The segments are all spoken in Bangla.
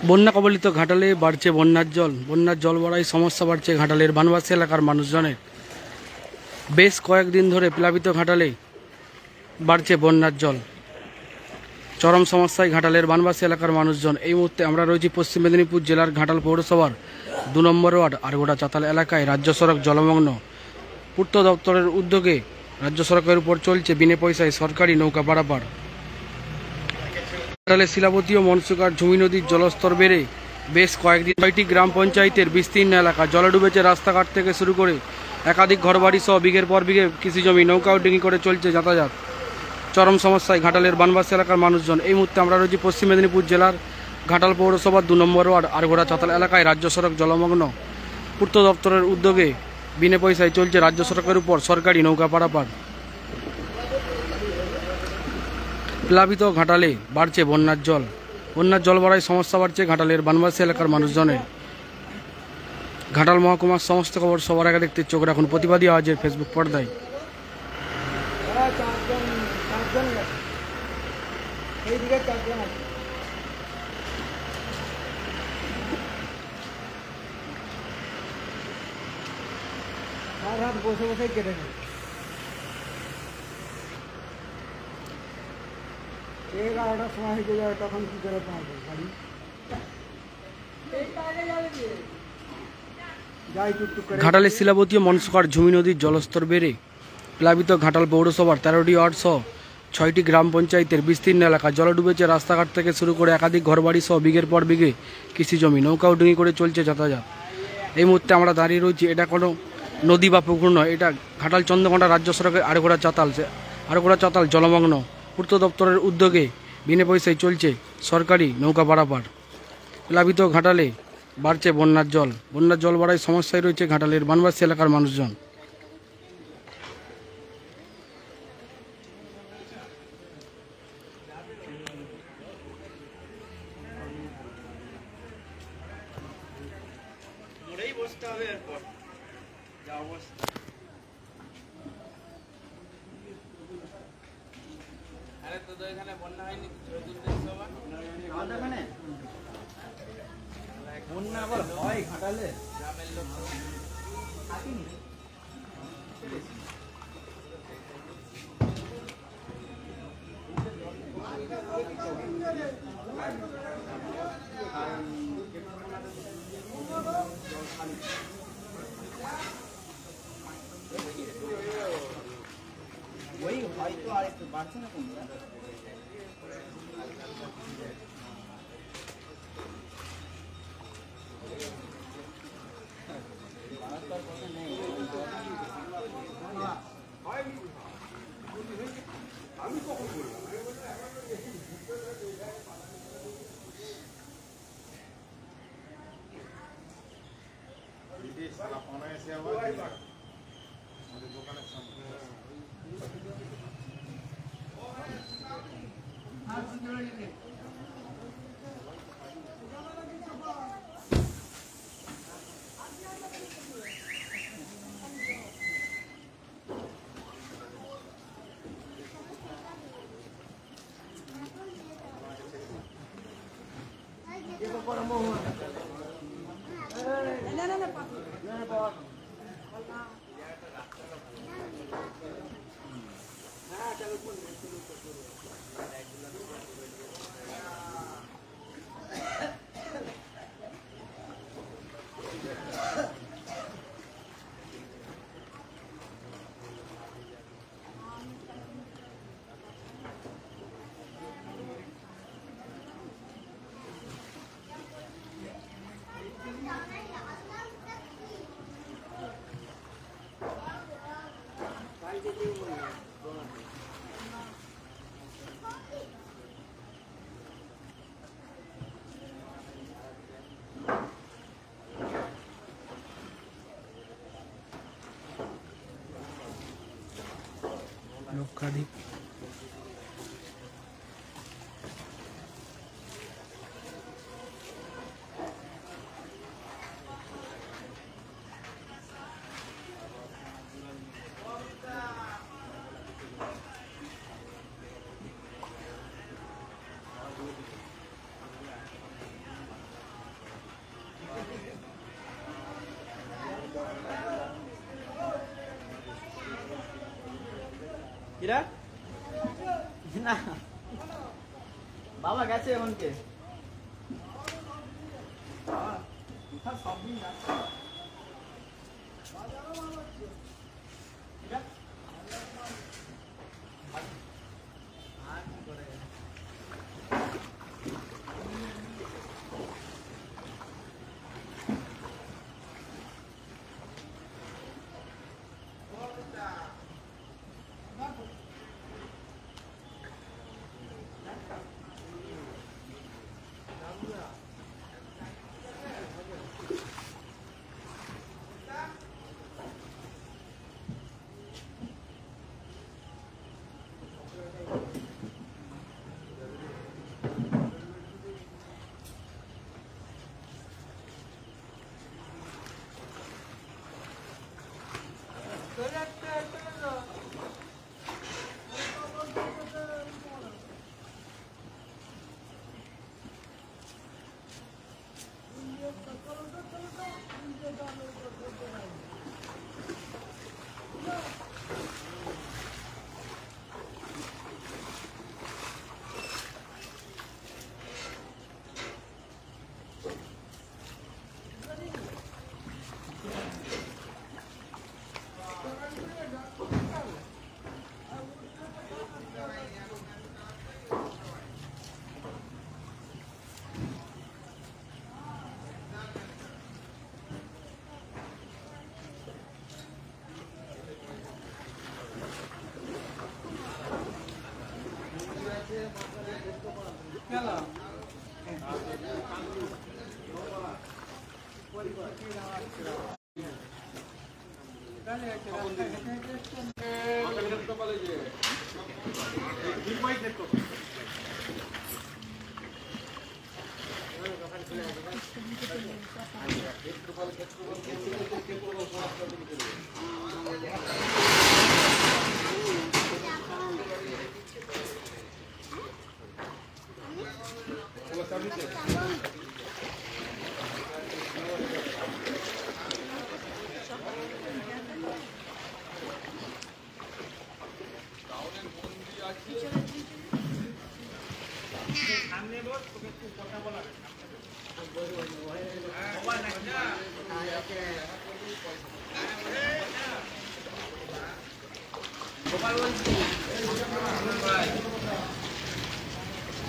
বন্যা কবলিত ঘাটালে বাড়ছে বন্যার জল বাড়ায় সমস্যা বাড়ছে ঘাটালের বানবাসী এলাকার মানুষজনের। বেশ কয়েকদিন ধরে প্লাবিত ঘাটালে বাড়ছে বন্যার জল, চরম সমস্যায় ঘাটালের বানবাসী এলাকার মানুষজন। এই মুহূর্তে আমরা রয়েছি পশ্চিম মেদিনীপুর জেলার ঘাটাল পৌরসভার 2 নম্বর ওয়ার্ড আরগোড়া চাতাল এলাকায়। রাজ্য সড়ক জলমগ্ন। পূর্ত দপ্তরের উদ্যোগে রাজ্য সড়কের উপর চলছে বিনে পয়সায় সরকারি নৌকা পারাপার। ঘাটালের শিলাবতী ও মনসুকার ঝুমি নদীর জলস্তর বেড়ে বেশ কয়েকদিন 6টি গ্রাম পঞ্চায়েতের বিস্তীর্ণ এলাকা জলে ডুবেছে। রাস্তাঘাট থেকে শুরু করে একাধিক ঘরবাড়ি সহ বিঘের পর বিঘে কৃষি জমি নৌকা ও ডিঙি করে চলছে যাতায়াত। চরম সমস্যায় ঘাটালের বানবাসী এলাকার মানুষজন। এই মুহূর্তে আমরা রয়েছি পশ্চিম মেদিনীপুর জেলার ঘাটাল পৌরসভার 2 নম্বর ওয়ার্ড আরগোড়া চাতাল এলাকায়। রাজ্য সড়ক জলমগ্ন। পূর্ত দপ্তরের উদ্যোগে বিনে পয়সায় চলছে রাজ্য সড়কের উপর সরকারি নৌকা পারাপার। প্লাবিত ঘাটালে বাড়ছে বন্যার জল বাড়ায় সমস্যা বাড়ছে ঘাটালের বানবাসী এলাকার মানুষজনের। ঘাটাল মহকুমার সমস্ত খবর সবার আগে দেখতে চোখ রাখুন প্রতিবাদী আওয়াজের ফেসবুক পর্দায়। বসে বসে কেটে নেই 11টার সময় হয়ে যাবে, তখন কি করে পাবো গাড়ি? ঘাটালের শিলাবতী ও মনসুকার ঝুমি নদীর জলস্তর বেড়ে প্লাবিত ঘাটাল পৌরসভার 13টি ওয়ার্ড সহ 6টি গ্রাম পঞ্চায়েতের বিস্তীর্ণ এলাকা জলে ডুবেছে। রাস্তাঘাট থেকে শুরু করে একাধিক ঘরবাড়ি সহ বিঘের পর বিঘে কৃষি জমি নৌকা ও ডিঙি করে চলছে যাতায়াত। এই মুহূর্তে আমরা দাঁড়িয়ে রয়েছি, এটা কোনো নদী বা পুকুর নয়, এটা ঘাটাল চন্দ্রকোনা রাজ্য সড়কের আরগোড়া চাতাল জলমগ্ন। পূর্ত দপ্তরের উদ্যোগে বিনে পয়সায় চলছে সরকারি নৌকা পারাপার। প্লাবিত ঘাটালে বাড়ছে বন্যার জল বাড়ায় সমস্যায় রয়েছে ঘাটালের বানবাসী এলাকার মানুষজন। এখানে বন্যা হয়নি, বন্যা আবার হয় ঘাটালে গ্রামের লোক ওই হয়তো আর একটু বাড়ছে না কোনটা। লক্ষাধিক কিরা না বাবা গেছে এমনকে সব দিন না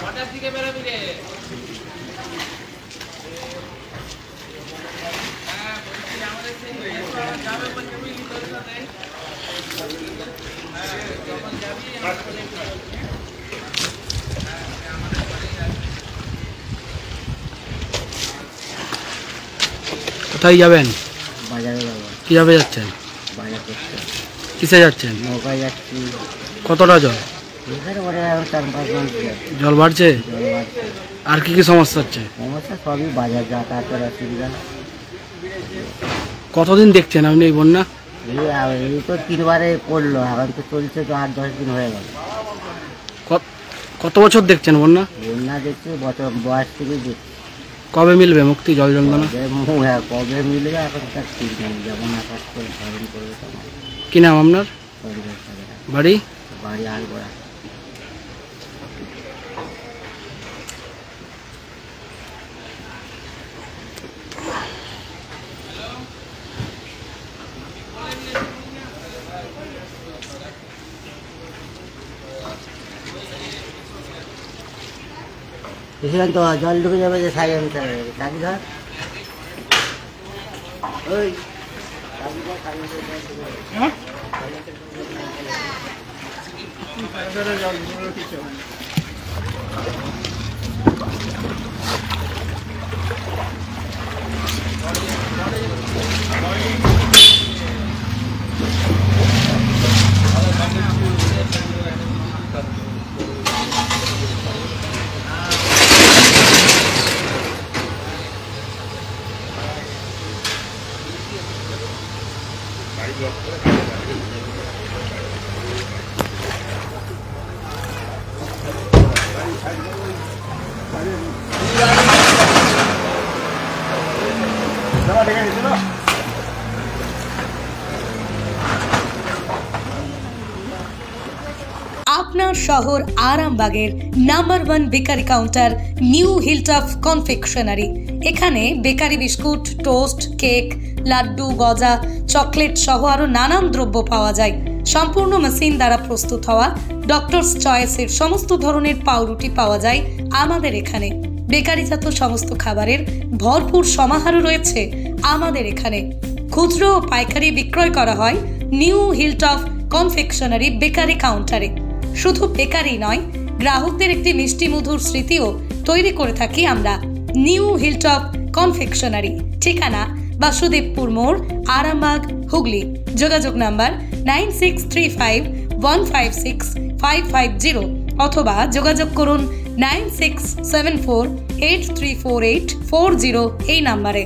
কটার দিকে বেরোবি রে? হ্যাঁ বলছি আমাদের সেই যাবে বলছে বুঝলি তোর সাথে। হ্যাঁ যখন যাবি আমার সাথে একটু আসবি। হ্যাঁ আমাদের বাড়ি আসবি। কোথায় যাবেন? বাজারে যাবো। কিভাবে যাচ্ছেন? বাজার করতে কিসে যাচ্ছেন? নৌকায় যাচ্ছি। কতটা জল? এখানে ওরা এখন 4-5 জন জল বাড়ছে? জল বাড়ছে। আর কি কি সমস্যা হচ্ছে? সমস্যা সবই বাজার যাতায়াতের অসুবিধা। কতদিন দেখছেন আপনি এই বন্যা? এই তো 3বারে পড়লো, এখন তো চলছে তো 8-10 দিন হয়ে গেল। কত বছর দেখছেন বন্যা? বন্যা দেখছি বছর বয়স থেকে দেখছি। কবে মিলবে মুক্তি জল যন্ত্রণা? কবে মিলবে এখন তার ঠিক নেই, যেমন আকাশ করে ধারণ করবে তেমন। কি নাম আপনার? বাড়ি? বাড়ি আলগোড়া। এখানে তো জল ঢুকে যাবে, যে সাইড চাবি ধর ওই আপনার শহর আরামবাগের number 1 bakery counter new Hilltop confectionery. এখানে bakery biscuit, toast, cake, laddu, গজা, চকলেট সহ আরো নানান দ্রব্য পাওয়া যায়। সম্পূর্ণ মেশিন দ্বারা প্রস্তুত হওয়া ডক্টরস চয়েসের সমস্ত ধরনের পাউরুটি পাওয়া যায় আমাদের এখানে। বেকারিজাত সমস্ত খাবারের ভরপুর সমাহারও রয়েছে আমাদের এখানে। খুচরো ও পাইকারি বিক্রয় করা হয় নিউ হিলটপ কনফেকশনারি বেকারি কাউন্টারে। শুধু বেকারি নয়, গ্রাহকদের একটি মিষ্টি মধুর স্মৃতিও তৈরি করে থাকি আমরা। নিউ হিলটপ কনফেকশনারি, ঠিকানা বাসুদেবপুর মোড়, আরামবাগ, হুগলি। যোগাযোগ নাম্বার 9635156550 অথবা যোগাযোগ করুন 9674834840 এই নাম্বারে।